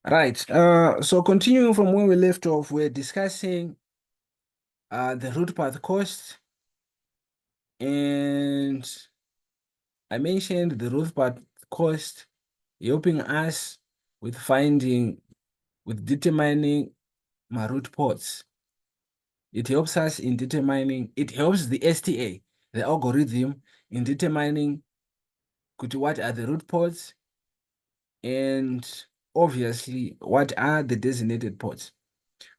Right. So continuing from where we left off, we're discussing the root path cost, and I mentioned the root path cost helping us with determining my root ports. It helps us in determining, it helps the STA, the algorithm, in determining what are the root ports and obviously what are the designated ports.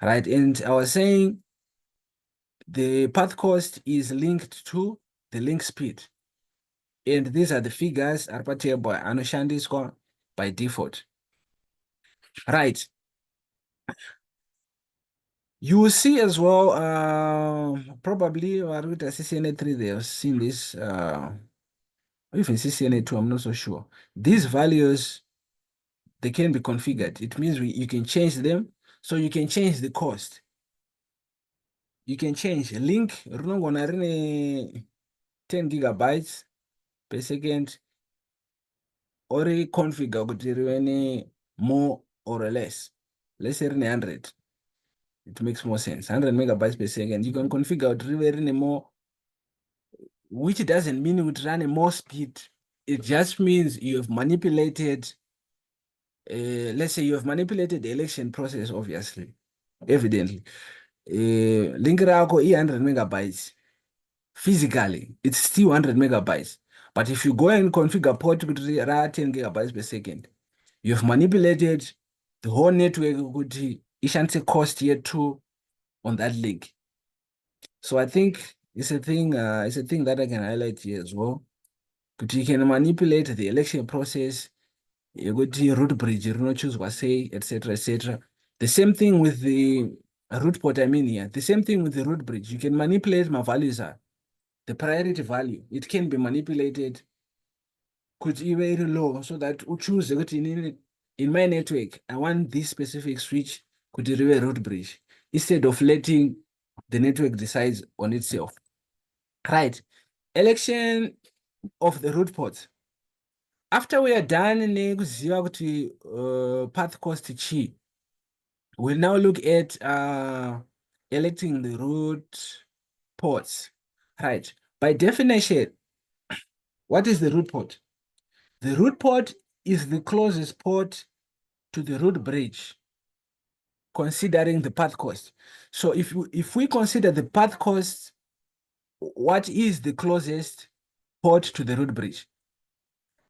Right. And I was saying the path cost is linked to the link speed. And these are the figures aripatable anoshandiswa by default. Right. You will see as well, probably with CCNA3, they have seen this, even CCNA2, I'm not so sure. These values, they can be configured. It means you can change them. So you can change the cost. You can change link, 10 gigabytes per second, or configure kuti rive more or less. Let's say 100. It makes more sense. 100 megabytes per second. You can configure kuti rive more, which doesn't mean it run a more speed. It just means you have manipulated, let's say you have manipulated the election process, obviously, evidently. Link rako 100 megabytes. Physically, it's still 100 megabytes. But if you go and configure port with 10 gigabytes per second, you've manipulated the whole network ukuthi ishandise cost yethu on that link. So I think it's a thing that I can highlight here as well. But you can manipulate the election process, you go to root bridge, you know, choose what say, etc. etc. The same thing with the root port, I mean here. The same thing with the root bridge. You can manipulate my values are the priority value. It can be manipulated could be very low so that you choose in my network, I want this specific switch could be a root bridge instead of letting the network decide on itself. Right. Election of the root ports. After we are done path cost chi, we'll now look at electing the root ports. Right. By definition, what is the root port? The root port is the closest port to the root bridge, considering the path cost. So if we consider the path cost, what is the closest port to the root bridge?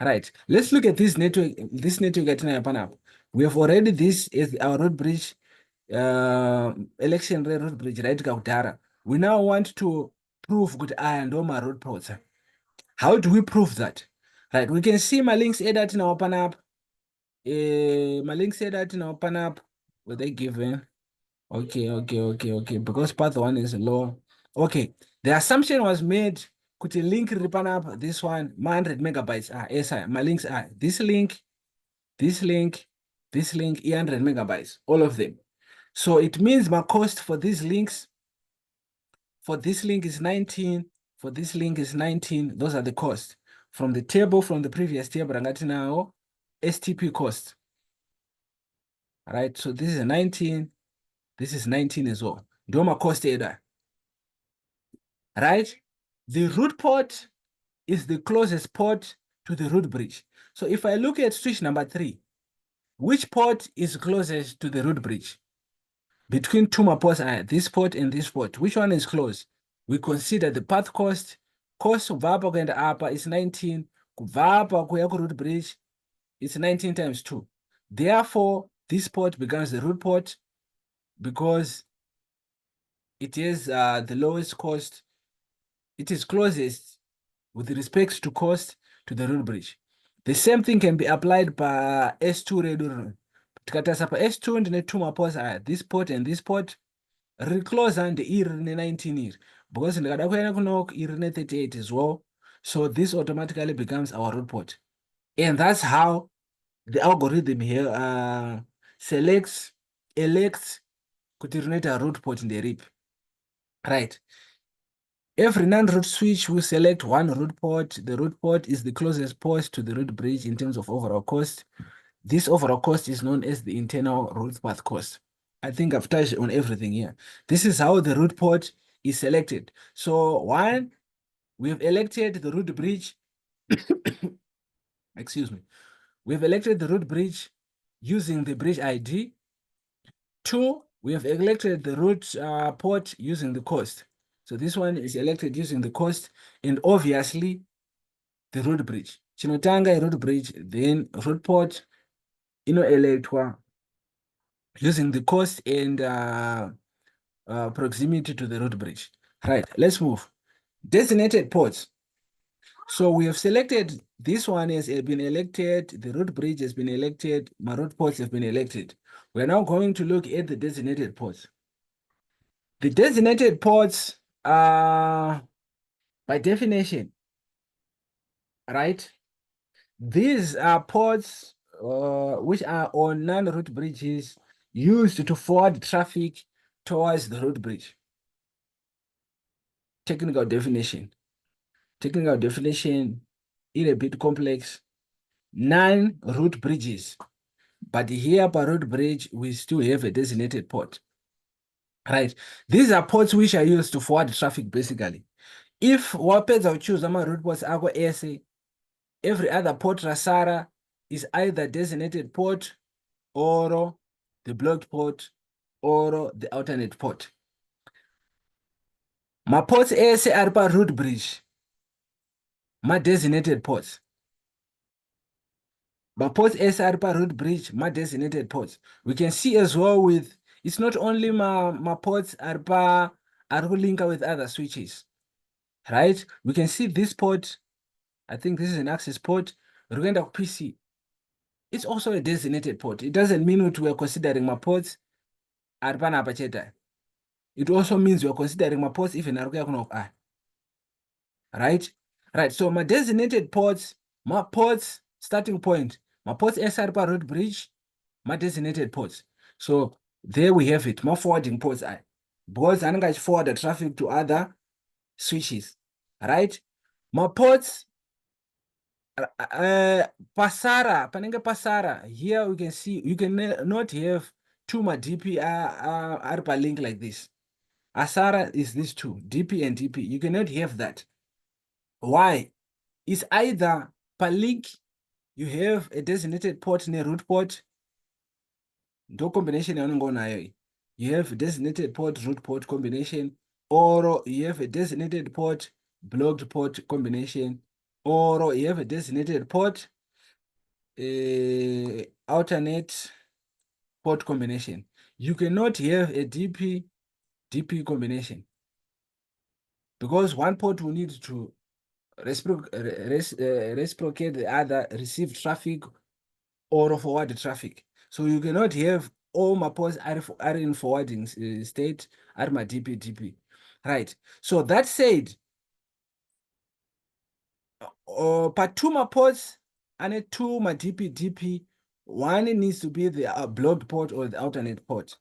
Right. Let's look at this network. This network at Nayapanap. We have already this as our root bridge, election root bridge, right? Kautara. We now want to prove good and my root ports. How do we prove that? Right. We can see my links added in our panap. My link said that in open up, were they given? Okay. Because path one is low. Okay. The assumption was made. Could a link open up this one? My 100 megabytes. SI. My links are this link, this link, this link, 100 megabytes. All of them. So it means my cost for these links, for this link is 19, for this link is 19. Those are the costs. From the table, from the previous table, Rangati now, STP cost. Right, so this is 19, this is 19 as well. Ndoma cost either. Right? The root port is the closest port to the root bridge. So if I look at switch number 3, which port is closest to the root bridge? Between two ports, this port and this port, which one is close? We consider the path cost. Cost of Vapa and upper is 19. Vapa root bridge is 19 times 2. Therefore, this port becomes the root port because it is the lowest cost. It is closest with respect to cost to the root bridge. The same thing can be applied by S2 redu. Tikatasa pa S2 ndine two mapos this port and this port close and iri 19 here because ndikada kuenda kunoko iri 38 as well. So this automatically becomes our root port. And that's how the algorithm here elects kuti rinoita root port in the RIP. Right. Every non-root switch will select one root port. The root port is the closest port to the root bridge in terms of overall cost. This overall cost is known as the internal root path cost. I think I've touched on everything here. This is how the root port is selected. So one, we've elected the root bridge. Excuse me. We've elected the root bridge using the bridge ID. Two, we have elected the root port using the cost. So this one is elected using the cost and obviously the root bridge. Chinotanga root bridge, then root port inoelectwa using the cost and proximity to the root bridge. Right, let's move. Designated ports. So we have selected this one has been elected, the root bridge has been elected, my root ports have been elected. We're now going to look at the designated ports. The designated ports are, by definition, right? These are ports which are on non-root bridges used to forward traffic towards the root bridge. Technical definition. Technical definition is a bit complex. Non-root bridges. But here by root bridge, we still have a designated port. Right. These are ports which are used to forward traffic basically. If wapedza kuchoose root ports ako ese, every other port rasara is either designated port or the blocked port or the alternate port. Maports ese ari root bridge, designated ports. Maports ese ari root bridge, designated ports. We can see as well with, it's not only my ports are linker with other switches, right? We can see this port, I think this is an access port, Rugenda PC. It's also a designated port. It doesn't mean that we are considering my ports are panapacheta. It also means we are considering my ports even are right? Right. So my designated ports, my ports starting point, my ports SR road bridge, my designated ports. So there we have it. My forwarding ports are because I'm going to forward the traffic to other switches, right? My ports pasara, panenge pasara. Here we can see you can not have two my DP are link like this. Asara is this two, DP and DP. You cannot have that. Why? It's either per link you have a designated port near root port. No combination you have a designated port root port combination, or you have a designated port blocked port combination, or you have a designated port alternate port combination. You cannot have a DP combination because one port will need to reciprocate the other, receive traffic or forward traffic. So you cannot have all my ports are in forwarding state, are my DP. Right. So that said, part two my ports and two my DP, one needs to be the blocked port or the alternate port.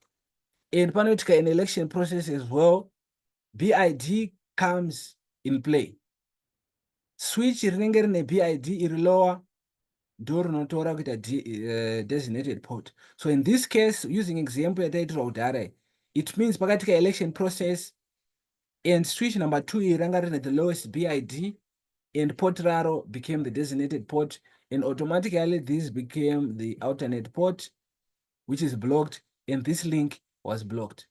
In Panotica, in election process as well, BID comes in play. Switch rinenge rine BID iri lower, door notora kuita designated port. So in this case, using example yataitirwa kudhara, it means pakatika election process and switch number 2 iranga rine the lowest BID and port raro became the designated port, and automatically this became the alternate port, which is blocked, and this link was blocked.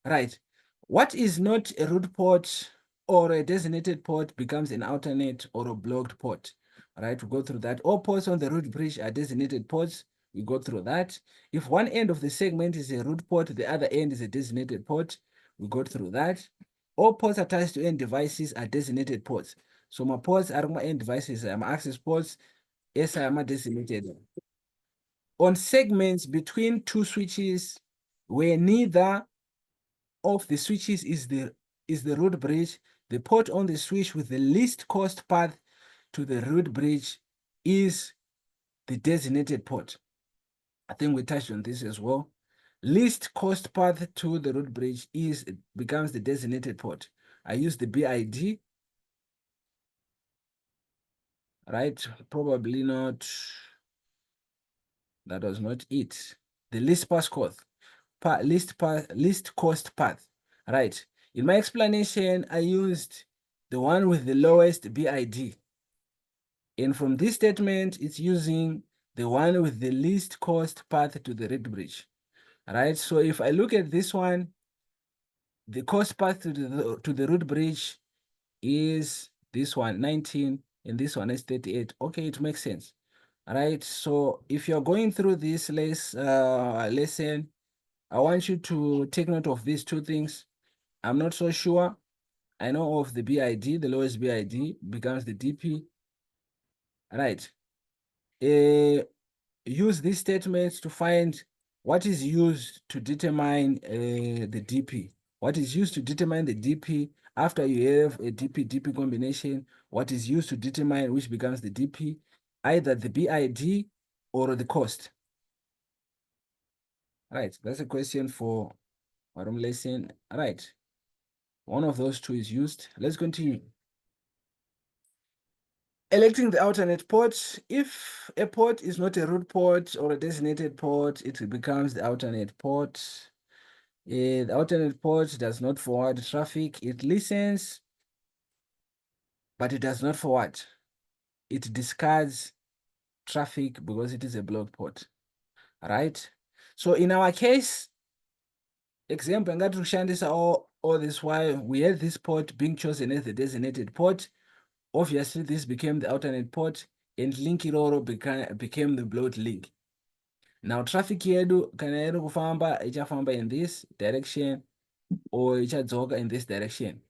Right. What is not a root port or a designated port becomes an alternate or a blocked port. Right, we go through that. All ports on the root bridge are designated ports. We go through that. If one end of the segment is a root port, the other end is a designated port. We go through that. All ports attached to end devices are designated ports. So my ports are my end devices, my access ports, yes, I am designated. On segments between two switches where neither of the switches is the root bridge, the port on the switch with the least cost path to the root bridge is the designated port. I think we touched on this as well. Least cost path to the root bridge becomes the designated port. I use the BID, right? Probably not That was not it. The least least cost path. Right. In my explanation, I used the one with the lowest BID. And from this statement, it's using the one with the least cost path to the reed bridge. Right. So if I look at this one, the cost path to the root bridge is this one, 19, and this one is 38. Okay, it makes sense. All right. So if you're going through this lesson, I want you to take note of these two things. I'm not so sure. I know of the BID, the lowest BID becomes the DP. All right. Use these statements to find what is used to determine the DP. What is used to determine the DP after you have a DP-DP combination, what is used to determine which becomes the DP, either the BID or the cost. Right, that's a question for our lesson. Right, one of those two is used. Let's continue. Electing the alternate port. If a port is not a root port or a designated port, it becomes the alternate port. The alternate port does not forward traffic. It listens, but it does not forward. It discards traffic because it is a blocked port. Right? So in our case, example, all this while we had this port being chosen as the designated port. Obviously, this became the alternate port, and link iroro became the blocked link. Now, traffic yedu kana iri kufamba ichafamba in this direction or ichadzoka in this direction.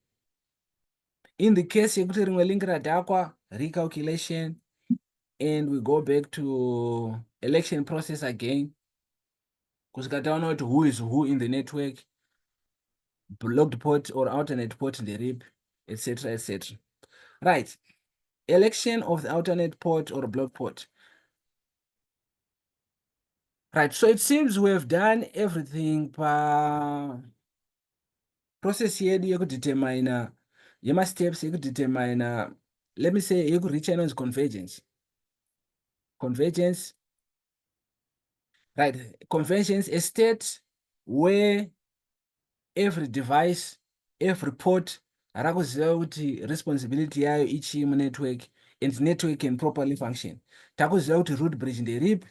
In the case yekuti rimwe link radhakwa, recalculation, and we go back to election process again. Kusvika taona kuti who is who in the network, blocked port or alternate port in the RIP, etc., etc. Right. Election of the alternate port or blocked port. Right. So it seems we have done everything per process yedu yekudetermine yema steps yekudetermine, let me say yekureach inonzi convergence. Convergence. Right. Convergence, a state where every device, every port rakuziva kuti responsibility yayo ichi munetwork and network can properly function. Takuziva kuti root bridge nderip,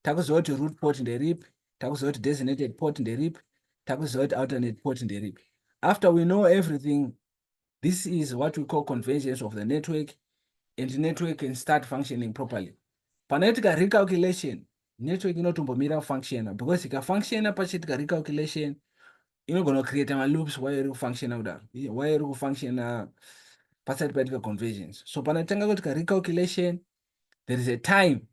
takuziva kuti root port nderip, takuziva kuti designated port nderip, takuziva kuti alternate port nderip. After we know everything, this is what we call convergence of the network, and the network can start functioning properly. Panoitika recalculation, network inotombomira functiona because ikafunctiona pachiitika recalculation inogona kucreate maloops while iri kufunctiona kudaro, while iri kufunctiona pasati paitika convergence. So panotanga kuitika recalculation, there is a time,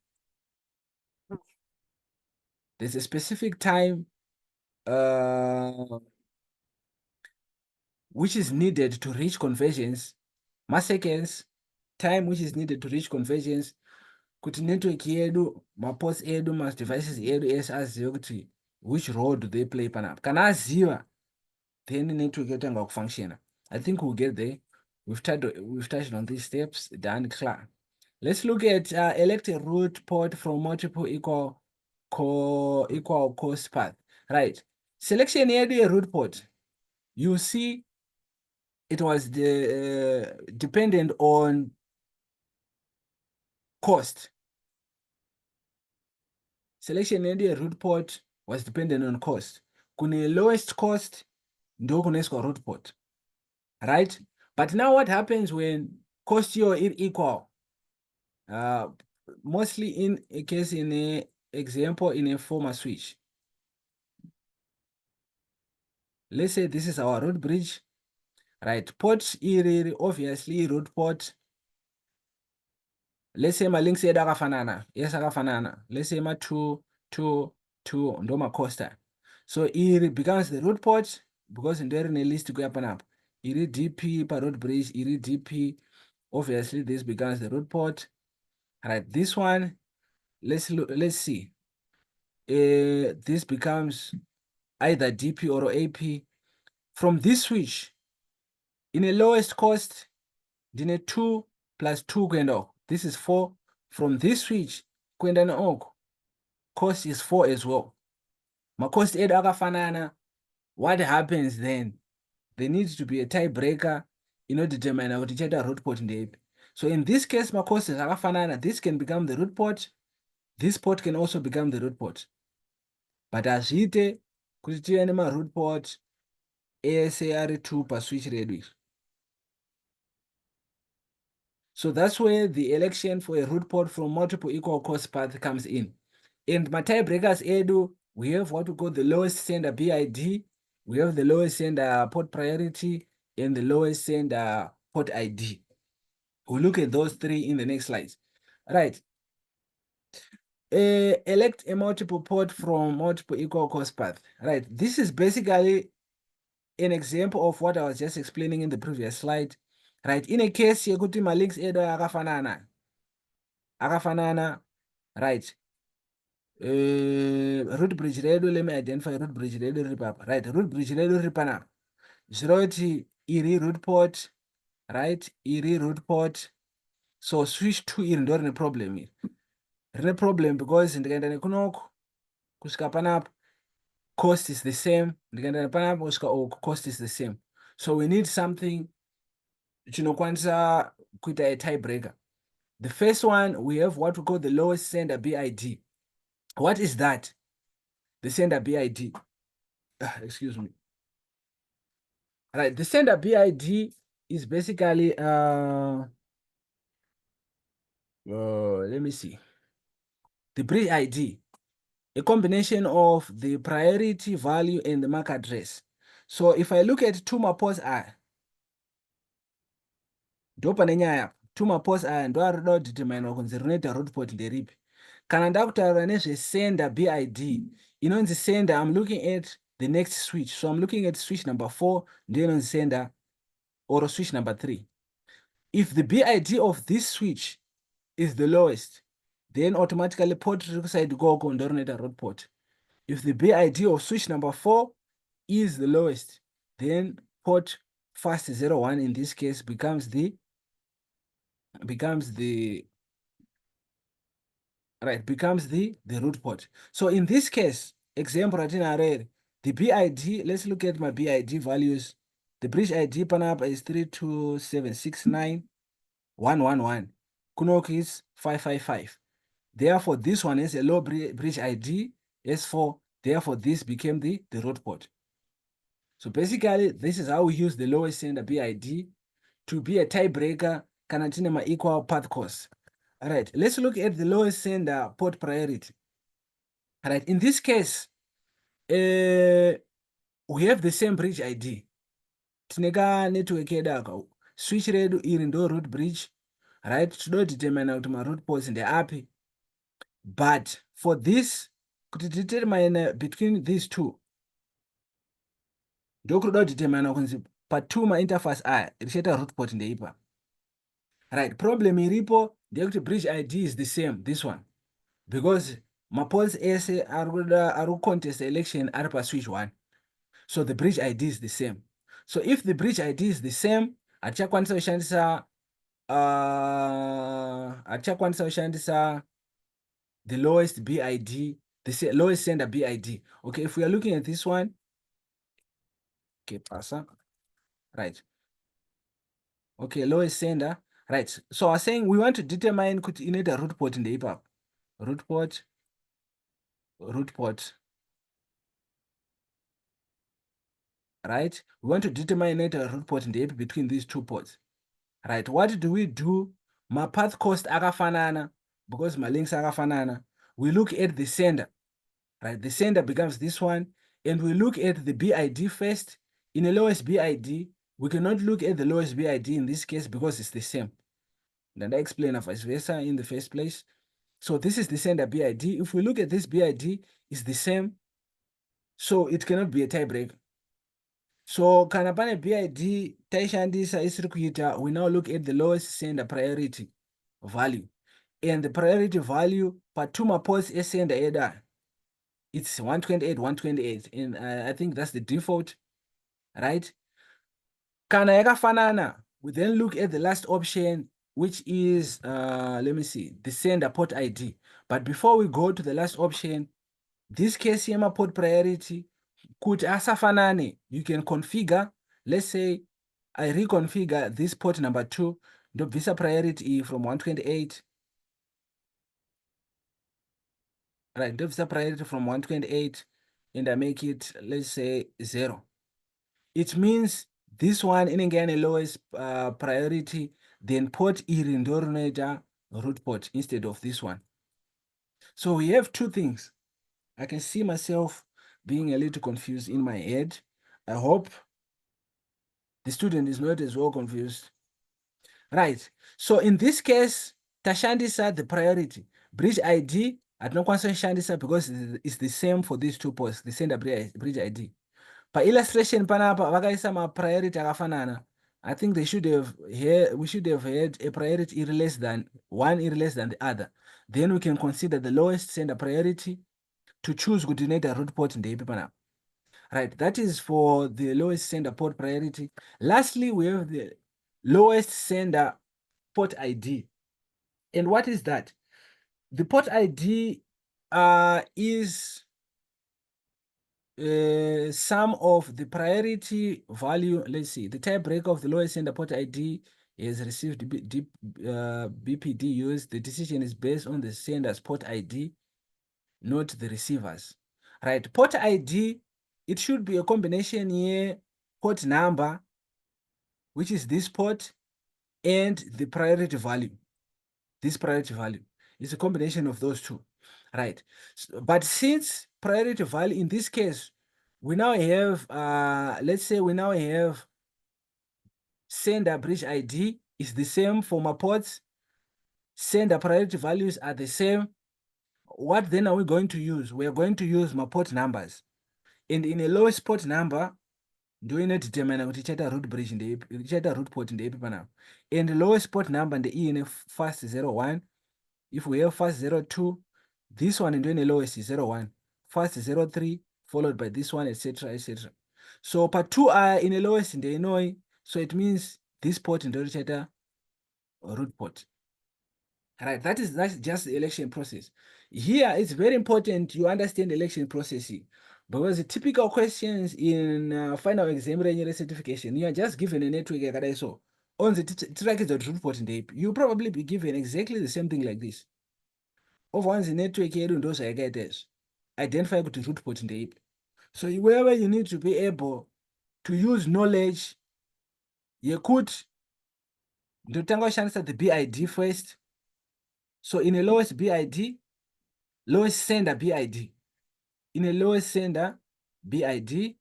there's a specific time which is needed to reach convergence, seconds, time which is needed to reach convergence, kuti network yedu, maports edu, devices edu ese azive kuti which role do they play panapa. Kana aziva, then network yotanga kufunctiona. I think we'll get there. We've touched on these steps, done clear. Let's look at elect a root port from multiple equal cost path. Right. Selection yedu a root port. You see, it was dependent on cost. Selection yedu a root port was dependent on cost. Kune lowest cost, ndo kunoiswa root port. Right? But now what happens when cost is equal? Mostly in a case, in a example, in a former switch. Let's say this is our root bridge. Right? Port obviously root port. Let's say my links edu akafanana. Yes, akafanana. Let's say my 2 ndo macosta. So it becomes the root port because in there in a list go up and up. Iri DP per root bridge, iri DP. Obviously, this becomes the root port. All right, this one, let's see. This becomes either DP or AP. From this switch, in a lowest cost, in a 2 plus 2 kwenda. This is 4. From this switch, kwenda na oku. cost is 4 as well. Ma-cost edu akafanana. What happens then? There needs to be a tiebreaker inodetermine kuti chaita root port ndepi. So in this case, ma-cost is akafanana. This can become the root port. This port can also become the root port. But hazviite kuti tive nema-root port ese ari 2 paswitch redu iri. So that's where the election for a root port from multiple equal cost path comes in. And my tiebreakers edu, we have what we call the lowest sender BID, we have the lowest sender port priority, and the lowest sender port ID. We'll look at those three in the next slides. Right. Elect a multiple port from multiple equal cost path. Right. This is basically an example of what I was just explaining in the previous slide. Right. In a case yekuti ma links edu akafanana, right. Root bridge redu, let me identify root bridge redu riri papa. Right, root bridge redu riri panapa. Zvinoti iri root port, right, iri root port. So switch 2 iri ndo rine problem iri. Rine problem because ndikaenda nekunoku kusvika panapa cost is the same, ndikaenda nepanapa kusvika uku cost is the same. So we need something chinokwanisa kuita a tiebreaker. The first one, we have what we call the lowest sender BID. What is that? The sender BID. Excuse me. Right, the sender BID is basically let me see. The bridge ID, a combination of the priority value and the MAC address. So if I look at two mapos aya, ndopa nenyaya two mapos aya ndo ari kuda kudetermine kunzi rinoita root port nderipi. Kana ndakutaura nezvesender BID, inonzi sender, I'm looking at the next switch. So I'm looking at switch number 4, ndiyo inonzi sender, or switch number 3. If the BID of this switch is the lowest, then automatically port side go ndorinoita root port. If the BID of switch number 4 is the lowest, then port fast 01 in this case becomes the root port. So in this case, example ratinarere, the BID, let's look at my BID values. The bridge ID panapa is 327691111. Kunoku is 555. Therefore, this one is a low bridge ID, S4. Therefore, this became the root port. So basically, this is how we use the lowest sender BID to be a tiebreaker kana tine ma equal path cost. All right, let's look at the lowest sender port priority. All right, in this case, we have the same bridge ID. Tineka network yedu switch redu iri ndo root bridge, right? Todo determine kuti ma root ports ndeapi. But for this, kuti determine between these two, ndokuda determine kunzi pa two ma interface aya richaita root port ndeipa. Right, problem iripo ndeyekuti bridge ID is the same, this one, because ma ports ese ari contest election ari pa switch 1. So the bridge ID is the same. So if the bridge ID is the same, hatichakwanisa kushandisa the lowest BID, the lowest sender BID. Okay, if we are looking at this one, okay, pasa, right. Okay, lowest sender, right. So I was saying we want to determine kuti inoita root port ndeipa. Root port. Right? We want to determine inoita root port ndeipi between these two ports. Right, what do we do? My path cost akafanana, because my links akafanana. We look at the sender, right? The sender becomes this one, and we look at the BID first. In the lowest BID, we cannot look at the lowest BID in this case because it's the same. And I explain vice versa in the first place. So this is the sender BID. If we look at this BID, it's the same. So it cannot be a tiebreaker. So kana pane BID taishandisa isiri kuita, we now look at the lowest sender priority value. And the priority value pa two maports sender edu, it's 128, 128. And I think that's the default, right? Kana yakafanana, we then look at the last option, which is, let me see, the sender port ID. But before we go to the last option, this case here port priority kuti asafanane, you can configure. Let's say I reconfigure this port number 2 ndobvisa priority from 128. Right, ndobvisa priority from 128 and I make it, let's say, 0. It means this one inenge ane lowest priority, then port iri ndo rinoita root port instead of this one. So we have two things. I can see myself being a little confused in my head. I hope the student is not as well confused. Right. So in this case, tashandisa the priority. Bridge ID, atinokwanisa kushandisa because it's the same for these two ports, the sender bridge ID. Pa illustration panapa vakaisa ma priority akafanana. I think we should have had a priority less than the other. Then we can consider the lowest sender priority to choose kuti inoita root port ndeipi panapa. Right, that is for the lowest sender port priority. Lastly, we have the lowest sender port ID. And what is that? The port ID is sum of the priority value. Let's see, the tiebreaker of the lowest sender port ID is received BPD used. The decision is based on the sender's port ID, not the receiver's. Right, port ID, it should be a combination here, port number, which is this port, and the priority value. This priority value is a combination of those two, right? But since priority value in this case, we now have, let's say we now have sender bridge ID is the same for my ports, sender priority values are the same. What then are we going to use? We are going to use my port numbers. And in a lowest port number, ndoinodetermina kuti ichaita root bridge ndeipi, ichaita root port ndeipi panapa. And the lowest port number ndeine fast 01. If we have fast 02, this one and the lowest is 01, fast 03, followed by this one, etc., etc. So part 2 are in the lowest in the Illinois, so it means this port in the root port. Right, that's just the election process. Here it's very important you understand the election process because the typical questions in final exam range certification, you are just given a network so on the track is the root port in the you probably be given exactly the same thing like this. Of one's network yedu ndozvayakaita izvi, identify kuti root port ndeipi. So wherever you need to be able to use knowledge yekuti ndotanga kushandisa the BID first. So in a lowest BID, lowest sender BID, in a lowest sender BID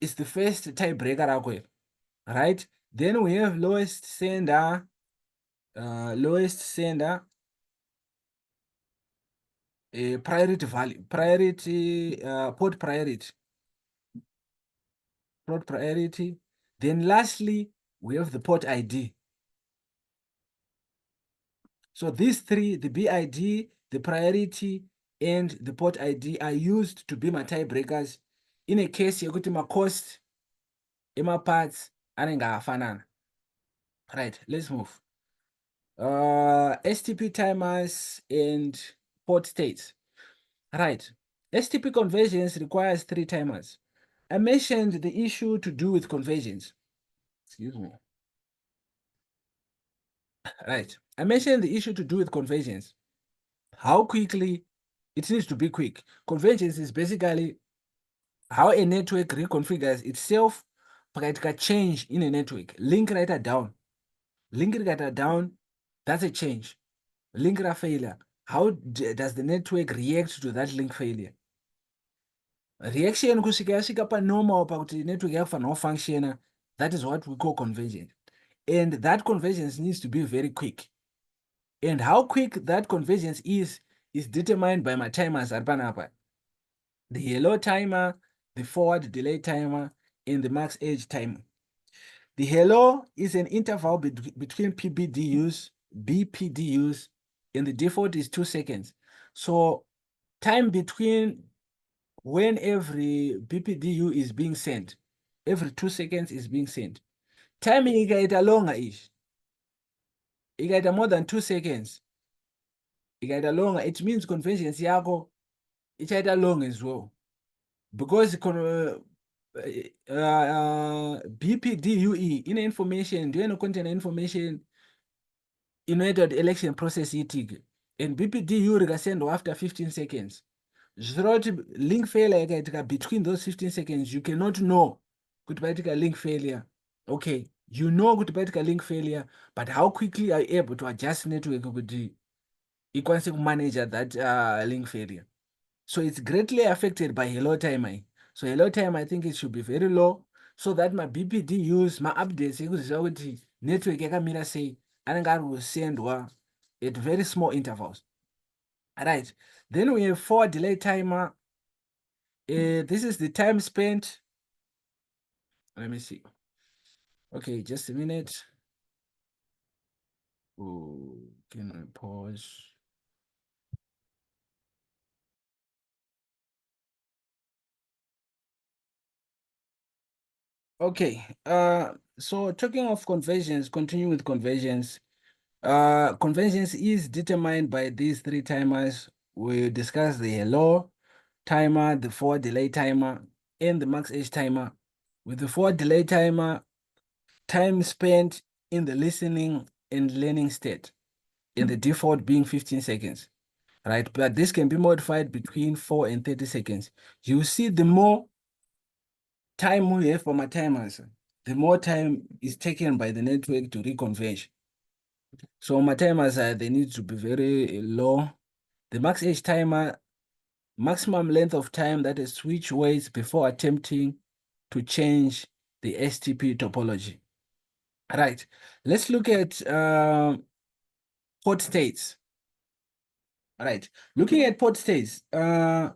is the first tiebreaker rako, right? Then we have lowest sender priority value, port priority. Then lastly, we have the port ID. So these three, the BID, the priority, and the port ID are used to be my tiebreakers in a case yekuti ma cost ema parts anenge afanana. Right, let's move. STP timers and port states. Right, STP conversions requires 3 timers. I mentioned the issue to do with conversions. Excuse me. Right, I mentioned the issue to do with conversions. How quickly it needs to be quick. Convergence is basically how a network reconfigures itself pakaitika change in a network. Link writer down. Link writer down, that's a change. Link failure. How does the network react to that link failure? Reaction kusvika yasvika panormal pakuti network yakufanira kufunctiona, that is what we call convergence. And that convergence needs to be very quick. And how quick that convergence is determined by my timers ari panapa. The hello timer, the forward delay timer, and the max edge timer. The hello is an interval between BPDUs, and the default is 2 seconds. So time between when every BPDU is being sent, every 2 seconds is being sent. Timing ikaita longer ish. ikaita more than 2 seconds, ikaita longer, it means convergence yako ichaita long as well, because BPDUE ine information ndiyo inocontaina information inoita kuti election process iitike, and BPDU rikasendwa after 15 seconds. Zvireva kuti link failure ikaitika between those 15 seconds, you cannot know kuti paitika link failure. Okay, you know kuti paitika link failure, but how quickly are you able to adjust network kuti ikwanise kumanage that link failure? So it's greatly affected by hello time. So hello time, I think it should be very low, so that my BPD use my updates ekuziva kuti network yakamira sei anenge ari kusendwa at very small intervals. Right, then we have forward delay timer. This is the time spent. Let me see. Okay, just a minute. Oh, can I pause? Okay, so talking of conversions, continuing with conversions. Convergence is determined by these 3 timers. We discuss the hello timer, the forward delay timer, and the max age timer. With the forward delay timer, time spent in the listening and learning state, and the default being 15 seconds, right? But this can be modified between 4 and 30 seconds. You see, the more time we have for my timers, the more time is taken by the network to reconverge. So my timers, they need to be very low. The max age timer, maximum length of time that a switch waits before attempting to change the STP topology. Right, let's look at port states. Right, looking at port states, the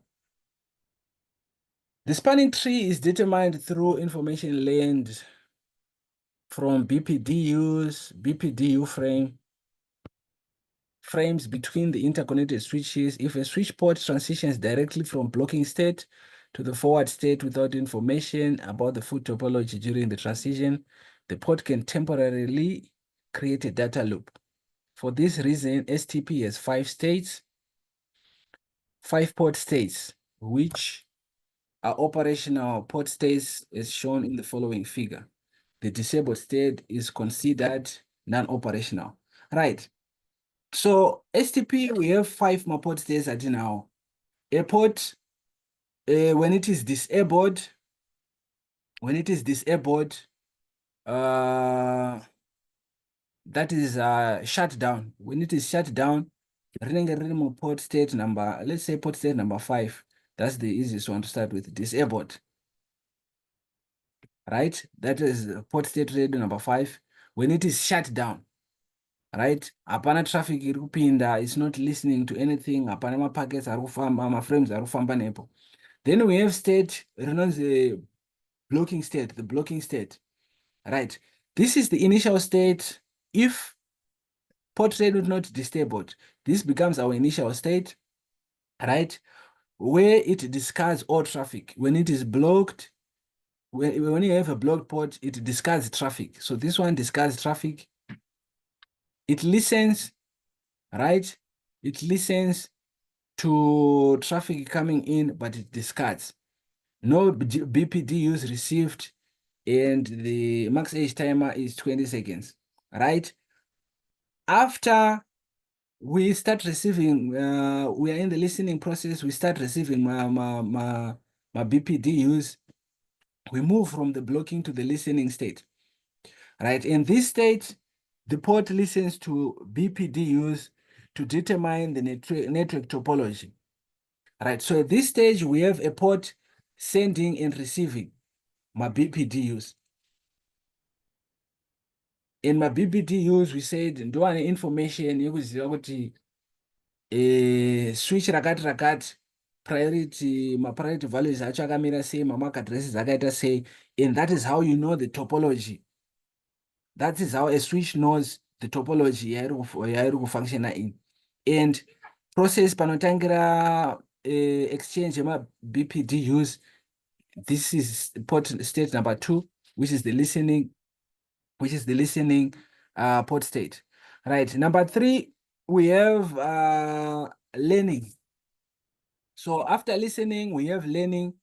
spanning tree is determined through information learned from BPDU frames between the interconnected switches. If a switch port transitions directly from blocking state to the forward state without information about the full topology during the transition, the port can temporarily create a data loop. For this reason, STP has 5 states, 5 port states, which are operational port states as shown in the following figure. The disabled state is considered non-operational. Right. So STP, we have 5 more port states at now. A port, when it is disabled, that is shut down. When it is shut down, port state number, let's say port state number 5. That's the easiest one to start with, disabled. Right? That is port state radio number 5. When it is shut down, right? Apana traffic iri kupinda, it's not listening to anything. Apana ma packets ari kufamba, ma frames ari kufamba nepo. Then we have state, the blocking state, the blocking state. Right? This is the initial state. If port radio is not disabled, this becomes our initial state, right? Where it discards all traffic. When it is blocked, when you have a blocked port, it discards traffic. So this one discards traffic. It listens, right? It listens to traffic coming in, but it discards. No BPDUs received, and the max age timer is 20 seconds, right? After we start receiving, we are in the listening process, we start receiving my BPDUs, we move from the blocking to the listening state, right? In this state, the port listens to BPDUs to determine the network topology, right? So at this stage, we have a port sending and receiving my BPDUs. In my BPDUs, we said, ndo ane information yekuziva kuti switch rakati priority, my priority values acho akamira sei, my MAC addresses akaita sei, and that is how you know the topology. That is how a switch knows the topology yairi kufunctiona in. And process panotangira exchange yema BPDUs, this is port state number 2, which is the listening port state. Right. Number three, we have learning. So after listening, we have learning.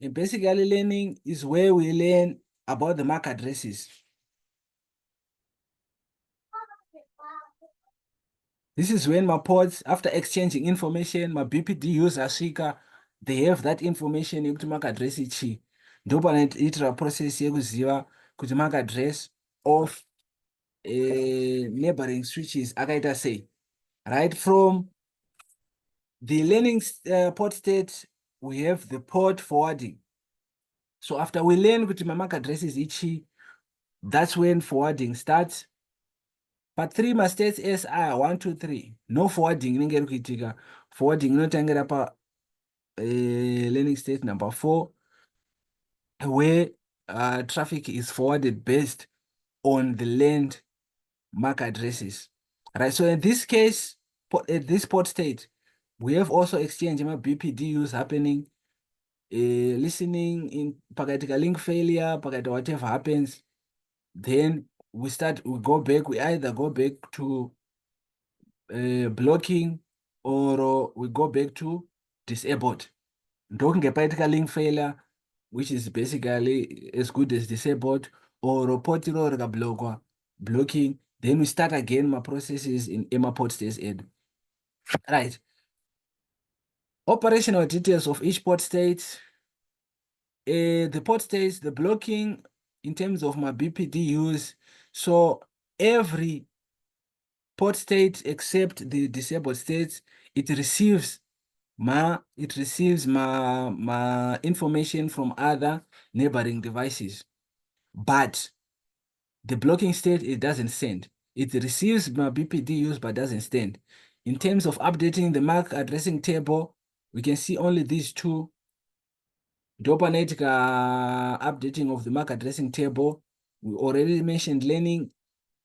And basically, learning is where we learn about the MAC addresses. This is when my pods, after exchanging information, my BPD user Ashika, they have that information yekuti MAC address ichi. Ndopanoitira process yekuziva kuti MAC address of neighboring switches akaita sei. Right from the learning port state, we have the port forwarding. So after we learn kuti my MAC address is ichi, that's when forwarding starts. Part 3 states SI 1, 2, 3. No forwarding inenge iri kuitika. Forwarding inotangira pa learning state number 4, where traffic is forwarded based on the learned MAC addresses. Right. So in this case, at this port state, we have also exchange BPDUs happening, listening in pakatika link failure, pakaita whatever happens. Then we go back. We either go back to blocking or we go back to disabled. Ndokunge paitika link failure, which is basically as good as disabled, or port iro rikablokwa, blocking. Then we start again my processes in EMA port stage aid. Right. Operational details of each port state. The port states, the blocking in terms of my BPD use. So every port state except the disabled states, it receives my information from other neighboring devices. But the blocking state, it doesn't send. It receives my BPD use but doesn't send. In terms of updating the MAC addressing table, we can see only these two. Dopanatic updating of the MAC addressing table. We already mentioned learning.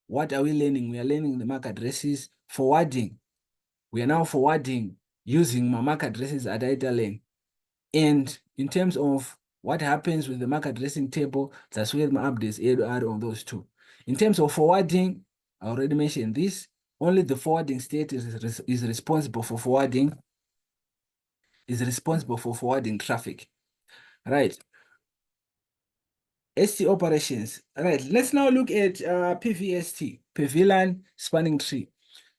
What are we learning? We are learning the MAC addresses. Forwarding. We are now forwarding using my MAC addresses at data lane. And in terms of what happens with the MAC addressing table, that's where my updates are on those two. In terms of forwarding, I already mentioned this. Only the forwarding state is responsible for forwarding, traffic. Right. ST operations. Right. Let's now look at PVST, per-VLAN spanning tree.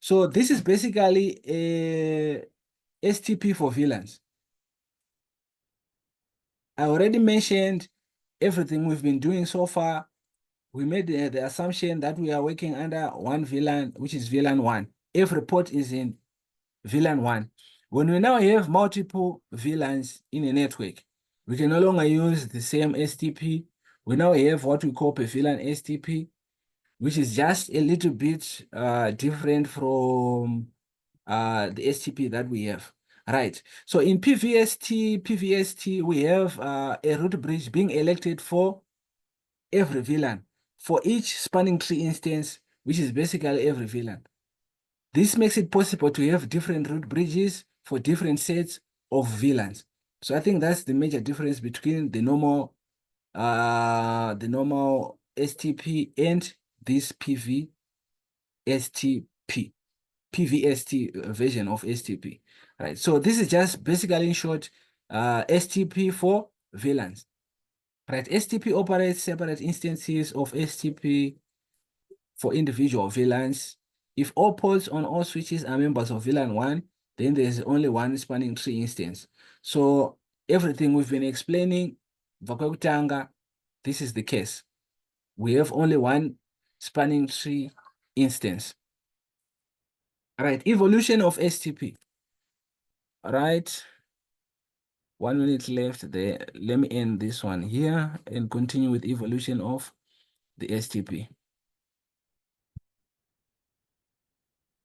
So this is basically a STP for VLANs. I already mentioned everything we've been doing so far. We made the assumption that we are working under one VLAN, which is VLAN 1. Every port is in VLAN 1. When we now have multiple VLANs in a network, we can no longer use the same STP. We now have what we call per-VLAN STP, which is just a little bit different from the STP that we have. Right. So in PVST, we have a root bridge being elected for every VLAN, for each spanning tree instance, which is basically every VLAN. This makes it possible to have different root bridges for different sets of VLANs. So I think that's the major difference between the normal STP and this PVST version of STP. Right. So this is just basically in short STP for VLANs. Right. STP operates separate instances of STP for individual VLANs. If all ports on all switches are members of VLAN 1, then there's only one spanning tree instance. So everything we've been explaining, Vakokutanga, this is the case. We have only one spanning tree instance. All right, evolution of STP. All right, 1 minute left there. Let me end this one here and continue with evolution of the STP.